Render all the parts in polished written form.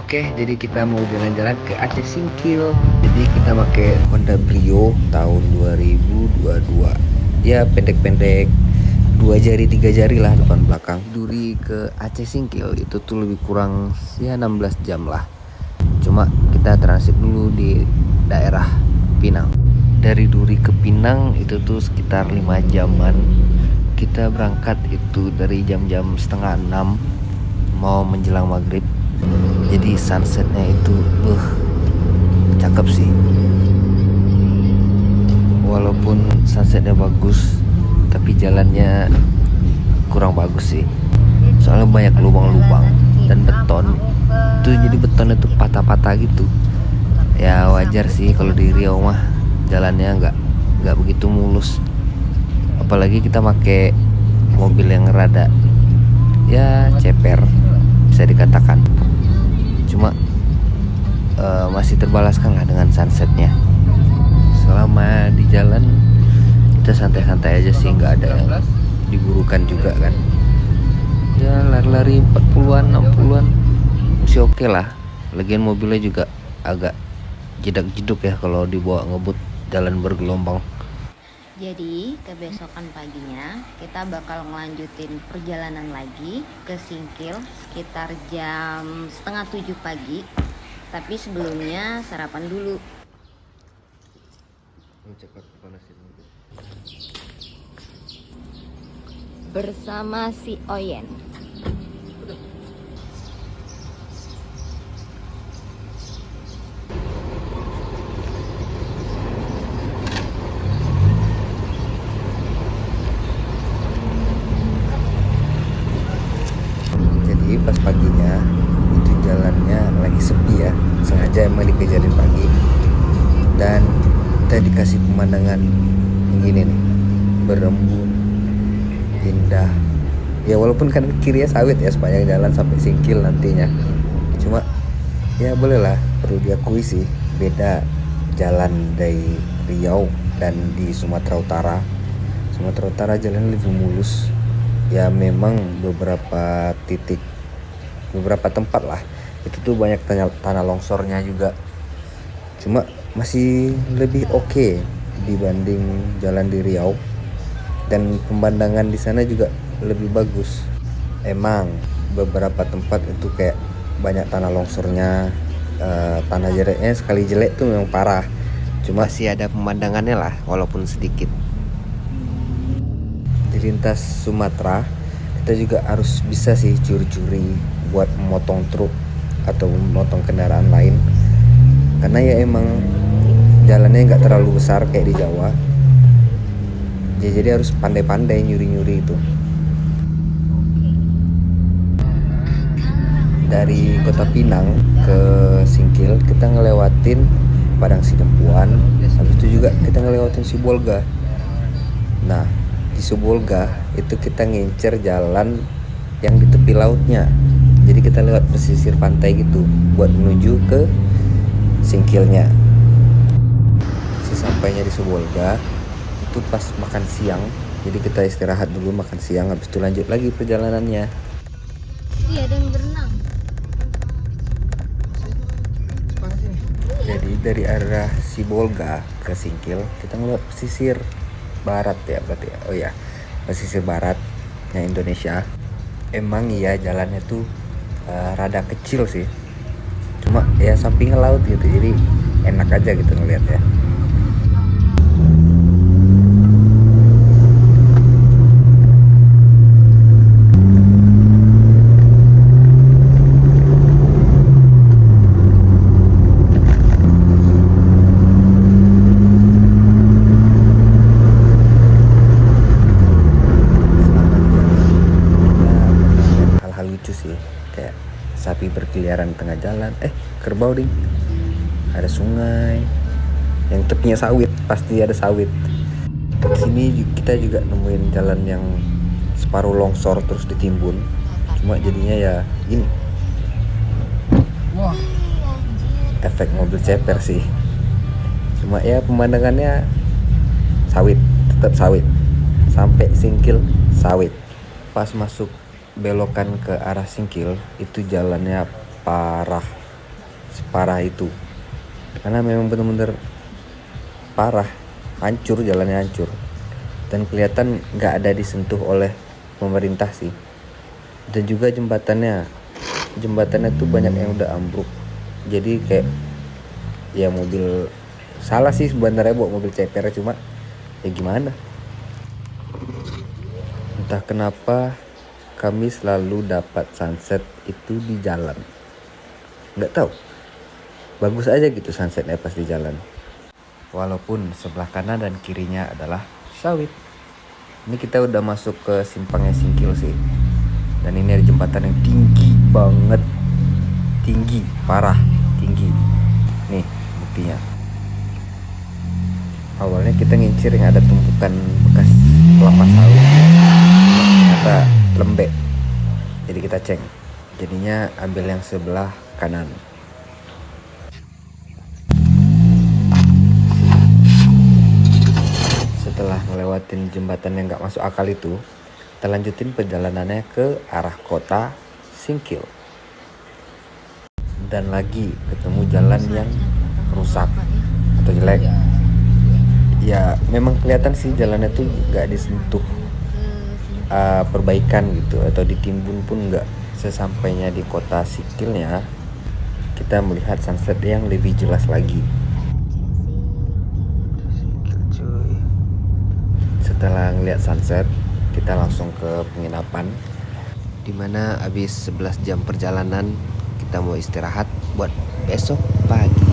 Oke, jadi kita mau jalan-jalan ke Aceh Singkil. Jadi kita pakai Honda Brio tahun 2022. Ya pendek-pendek, 2 jari 3 jari lah depan belakang. Duri ke Aceh Singkil itu tuh lebih kurang ya 16 jam lah. Cuma kita transit dulu di daerah Pinang. Dari Duri ke Pinang itu tuh sekitar 5 jaman. Kita berangkat itu dari jam-jam setengah 6 mau menjelang maghrib. Jadi sunsetnya itu cakep sih. Walaupun sunsetnya bagus, tapi jalannya kurang bagus sih. Soalnya banyak lubang-lubang dan beton. Jadi betonnya tuh patah-patah gitu. Ya wajar sih kalau di Riau mah jalannya nggak begitu mulus. Apalagi kita pakai mobil yang rada ya ceper bisa dikatakan. Cuma masih terbalaskan lah dengan sunsetnya. Selama di jalan kita santai-santai aja sih, nggak ada yang diburukan juga kan. Ya lari-lari 40-an 60-an masih oke lah. Lagian mobilnya juga agak jedak-jeduk ya kalau dibawa ngebut jalan bergelombang. Jadi kebesokan paginya kita bakal ngelanjutin perjalanan lagi ke Singkil sekitar jam setengah 7 pagi. Tapi sebelumnya sarapan dulu. Bersama si Oyen. Jadi pas paginya itu jalannya lagi sepi ya, sengaja emang dikejarin pagi. Dan kita dikasih pemandangan yang gini nih, berembun, indah. Ya walaupun kan kirinya sawit ya sepanjang jalan sampai Singkil nantinya. Cuma ya bolehlah, perlu diakui sih beda jalan dari Riau dan di Sumatera Utara. Sumatera Utara jalan lebih mulus. Ya memang beberapa titik, beberapa tempat lah itu tuh banyak tanah longsornya juga. Cuma masih lebih oke dibanding jalan di Riau. Dan pemandangan di sana juga lebih bagus. Emang beberapa tempat itu kayak banyak tanah longsornya, tanah jeleknya sekali jelek tuh memang parah. Cuma masih ada pemandangannya lah walaupun sedikit. Di lintas Sumatera kita juga harus bisa sih curi-curi buat memotong truk atau memotong kendaraan lain, karena ya emang jalannya nggak terlalu besar kayak di Jawa. Jadi harus pandai-pandai nyuri-nyuri itu. Dari kota Pinang ke Singkil kita ngelewatin Padang Sidempuan, habis itu juga kita ngelewatin Sibolga. Nah di Sibolga itu kita ngincer jalan yang di tepi lautnya. Jadi kita lewat pesisir pantai gitu buat menuju ke Singkilnya. Sesampainya di Sibolga itu pas makan siang. Jadi kita istirahat dulu makan siang, habis itu lanjut lagi perjalanannya. Iya, ada yang berenang. Jadi dari arah Sibolga ke Singkil kita ngeliat pesisir barat ya berarti ya. Oh ya, pesisir baratnya Indonesia. Emang iya jalannya tuh rada kecil sih. Cuma ya sampingnya laut gitu. Jadi enak aja gitu ngeliatnya. Lucu sih, kayak sapi berkeliaran di tengah jalan, kerbau ding, ada sungai yang tepinya sawit, pasti ada sawit. Sini kita juga nemuin jalan yang separuh longsor terus ditimbun, cuma jadinya ya gini. Wah, efek mobil ceper sih. Cuma ya pemandangannya sawit, tetap sawit sampai Singkil sawit. Pas masuk belokan ke arah Singkil itu jalannya parah, separah itu, karena memang benar-benar parah, hancur, jalannya hancur, dan kelihatan nggak ada disentuh oleh pemerintah sih. Dan juga jembatannya tuh banyak yang udah ambruk, jadi kayak ya mobil salah sih sebenarnya bawa mobil CPR, cuma ya gimana, entah kenapa kami selalu dapat sunset itu di jalan, nggak tahu, bagus aja gitu sunsetnya pas di jalan, walaupun sebelah kanan dan kirinya adalah sawit. Ini kita udah masuk ke simpangnya Singkil sih, dan ini ada jembatan yang tinggi banget, tinggi parah, tinggi. Nih buktinya, awalnya kita ngincir yang ada tumpukan bekas kelapa sawit, ternyata lembek, jadi kita cek, jadinya ambil yang sebelah kanan. Setelah ngelewatin jembatan yang gak masuk akal itu, kita lanjutin perjalanannya ke arah kota Singkil. Dan lagi ketemu jalan yang rusak atau jelek. Ya memang kelihatan sih jalannya tuh gak disentuh perbaikan gitu, atau ditimbun pun gak. Sesampainya di kota Singkilnya, kita melihat sunset yang lebih jelas lagi. Setelah ngeliat sunset, kita langsung ke penginapan, dimana habis 11 jam perjalanan kita mau istirahat buat besok pagi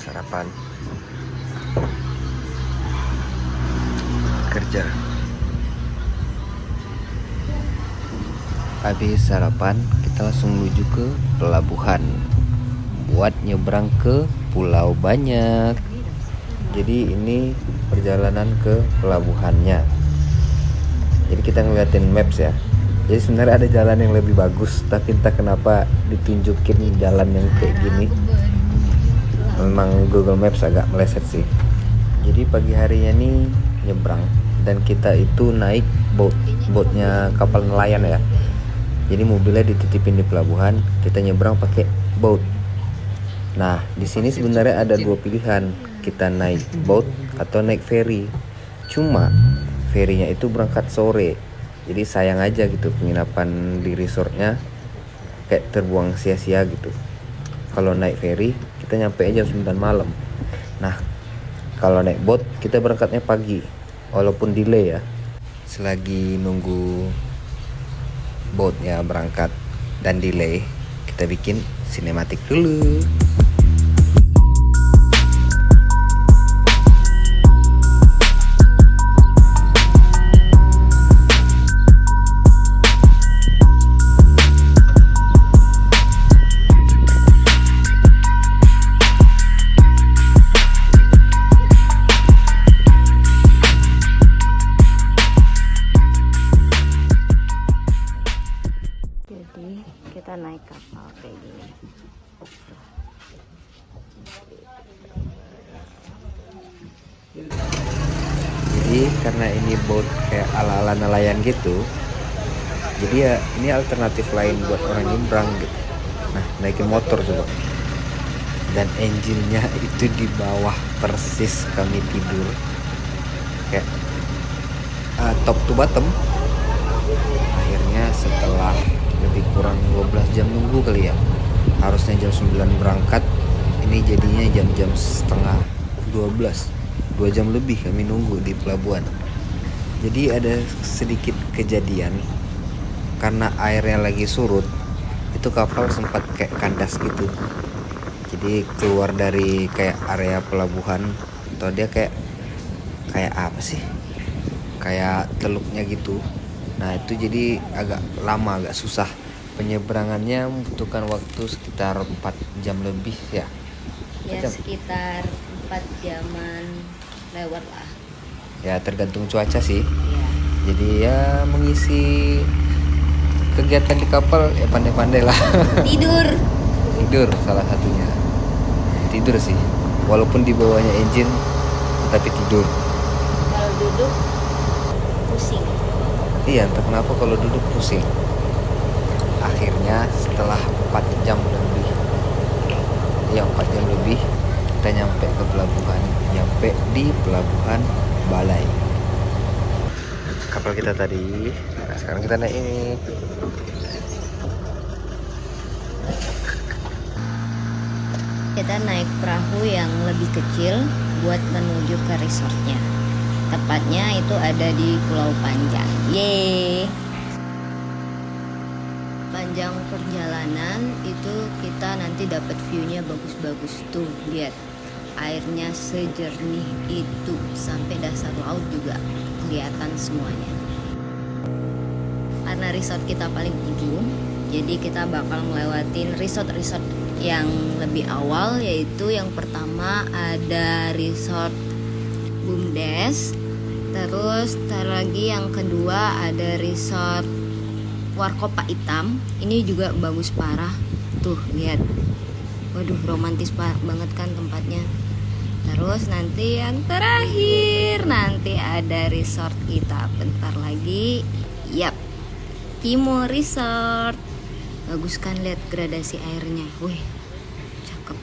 sarapan kerja. Habis sarapan kita langsung menuju ke pelabuhan buat nyebrang ke Pulau Banyak. Jadi ini perjalanan ke pelabuhannya. Jadi kita ngeliatin maps ya. Jadi sebenarnya ada jalan yang lebih bagus, tapi entah kenapa ditunjukin jalan yang kayak gini. Memang Google Maps agak meleset sih. Jadi pagi harinya nih nyebrang, dan kita itu naik boatnya kapal nelayan ya. Jadi mobilnya dititipin di pelabuhan, kita nyebrang pakai boat. Nah, di sini sebenarnya ada dua pilihan, kita naik boat atau naik ferry. Cuma ferinya itu berangkat sore, jadi sayang aja gitu penginapan di resortnya kayak terbuang sia-sia gitu. Kalau naik ferry kita nyampe aja 9 malam. Nah, kalau naik boat kita berangkatnya pagi, walaupun delay ya. Selagi nunggu boatnya berangkat dan delay, kita bikin sinematik dulu. Jadi kita naik kapal kayak gini. Jadi karena ini boat kayak ala-ala nelayan gitu, jadi ya ini alternatif lain buat orang nyebrang gitu. Nah, naikin motor coba, dan engine-nya itu di bawah persis kami tidur, kayak top to bottom. Akhirnya setelah lebih kurang 12 jam nunggu kali ya, harusnya jam 9 berangkat, ini jadinya jam-jam setengah 12, 2 jam lebih kami nunggu di pelabuhan. Jadi ada sedikit kejadian, karena airnya lagi surut, itu kapal sempat kayak kandas gitu. Jadi keluar dari kayak area pelabuhan, atau dia kayak apa sih, kayak teluknya gitu. Nah itu jadi agak lama, agak susah. Penyeberangannya membutuhkan waktu sekitar 4 jam lebih ya. Ya Jam. sekitar 4 jaman lewat lah. Ya tergantung cuaca sih. Ya. Jadi ya mengisi kegiatan di kapal ya pandai-pandai lah. Tidur salah satunya. Tidur sih. Walaupun di bawahnya engine, tapi tidur. Kalau duduk pusing. Iya, entah kenapa kalau duduk pusing. akhirnya setelah 4 jam lebih, ya 4 jam lebih kita nyampe ke pelabuhan, nyampe di pelabuhan Balai. Kapal kita tadi, nah sekarang kita naik ini. Kita naik perahu yang lebih kecil buat menuju ke resortnya. Tepatnya itu ada di Pulau Panjang. Yeay! Panjang perjalanan itu kita nanti dapat view-nya bagus-bagus tuh. Lihat, airnya sejernih itu, sampai dasar laut juga kelihatan semuanya. Karena resort kita paling ujung, jadi kita bakal ngelewatin resort-resort yang lebih awal, yaitu yang pertama ada resort Bumdes, terus lagi yang kedua ada resort Warkop Hitam. Ini juga bagus parah tuh, lihat, waduh romantis banget kan tempatnya. Terus nanti yang terakhir nanti ada resort kita bentar lagi, yap, Kimo Resort. Bagus kan, lihat gradasi airnya, wih, cakep.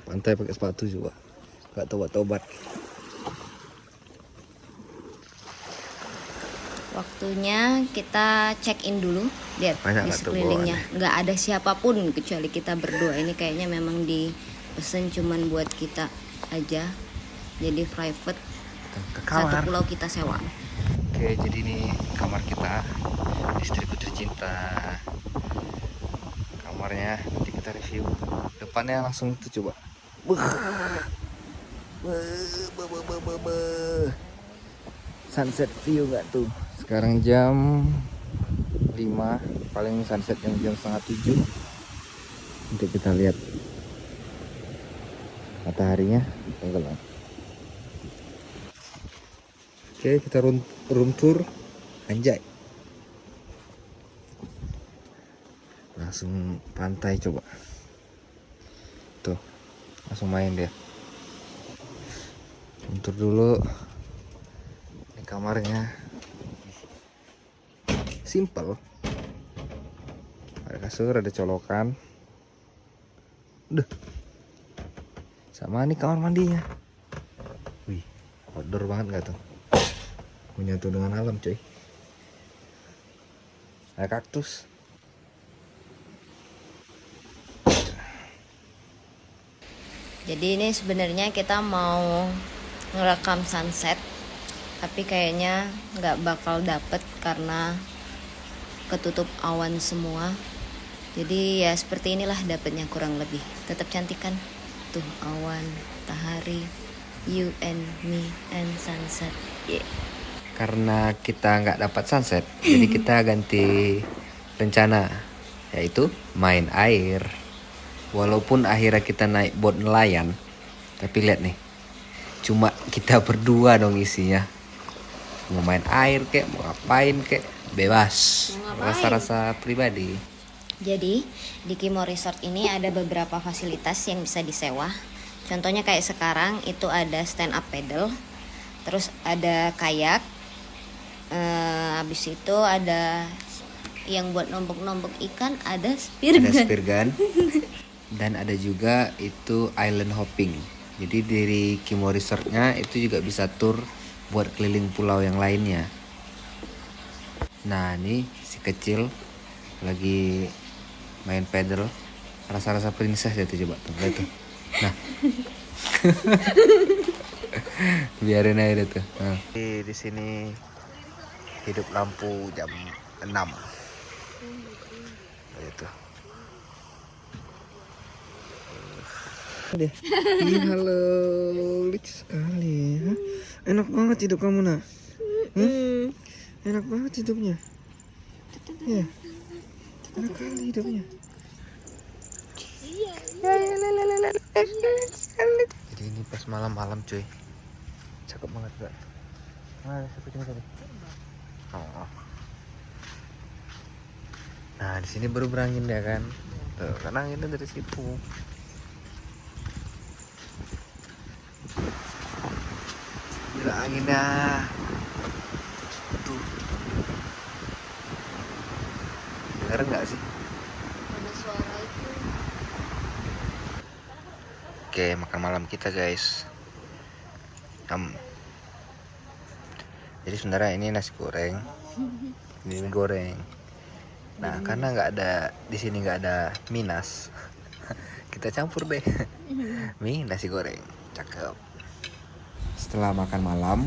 Pantai pakai sepatu juga, gak tobat-tobat. Waktunya kita check in dulu. Lihat Banyak di nggak tuh sekelilingnya nggak ada siapapun kecuali kita berdua. Ini kayaknya memang dipesen cuman buat kita aja, jadi private. Ke Satu kamar. pulau kita sewa. Oke, jadi ini kamar kita, istriku tercinta. Kamarnya nanti kita review. Depannya langsung itu coba. Sunset view nggak tuh? Sekarang jam 5, paling sunset yang jam setengah 7. Nanti kita lihat mataharinya tenggelam. Oke, kita room tour. Anjay. Langsung pantai coba. Tuh, langsung main dia. Room tour dulu. Ini kamarnya. Simple. Ada kasur, ada colokan. Udah. Sama nih kamar mandinya. Wih, outdoor banget gak tuh? Menyatu dengan alam, coy. Ada kaktus. Jadi ini sebenarnya kita mau ngerekam sunset, tapi kayaknya nggak bakal dapet karena ketutup awan semua. Jadi ya seperti inilah dapetnya kurang lebih. Tetap cantik kan? Tuh awan, matahari, you and me and sunset. Yeah. Karena kita nggak dapat sunset, jadi kita ganti rencana, yaitu main air. Walaupun akhirnya kita naik boat nelayan, tapi lihat nih, cuma kita berdua dong isinya. Mau main air kek, mau ngapain kek, bebas. Rasa-rasa pribadi. Jadi di Kimo Resort ini ada beberapa fasilitas yang bisa disewa. Contohnya kayak sekarang itu ada stand up paddle, terus ada kayak, habis itu ada yang buat nombok-nombok ikan, ada spear Ada gun. spear gun. Dan ada juga itu island hopping. Jadi dari Kimo Resortnya itu juga bisa tour buat keliling pulau yang lainnya. Nah ini si kecil lagi main paddle, rasa-rasa princess ya tuh, coba tuh, lihat tuh. Nah, biarin aja tuh. Nah. Di sini hidup lampu jam 6. Itu. Deh. Ih, halo, lucu sekali ya. Enak banget hidup kamu, nak. Enak banget hidupnya. Ya. Enak kali hidupnya. Jadi ini pas malam-malam, cuy. Cakep banget, gak? Mana siapa tadi? Oh. Nah, di sini baru berangin ya kan. Tuh, kan anginnya dari situ. Gila anginnya. Tuh. Denger nggak sih? Ada suara itu. Oke, makan malam kita guys. Jadi sebenarnya ini nasi goreng, ini mie goreng. Nah, karena nggak ada di sini nggak ada minas, kita campur deh mie nasi goreng. Cakep. Setelah makan malam,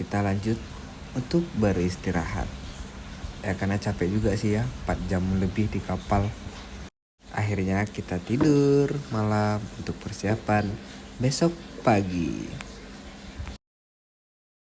kita lanjut untuk beristirahat. Ya karena capek juga sih ya, 4 jam lebih di kapal. Akhirnya kita tidur malam untuk persiapan besok pagi.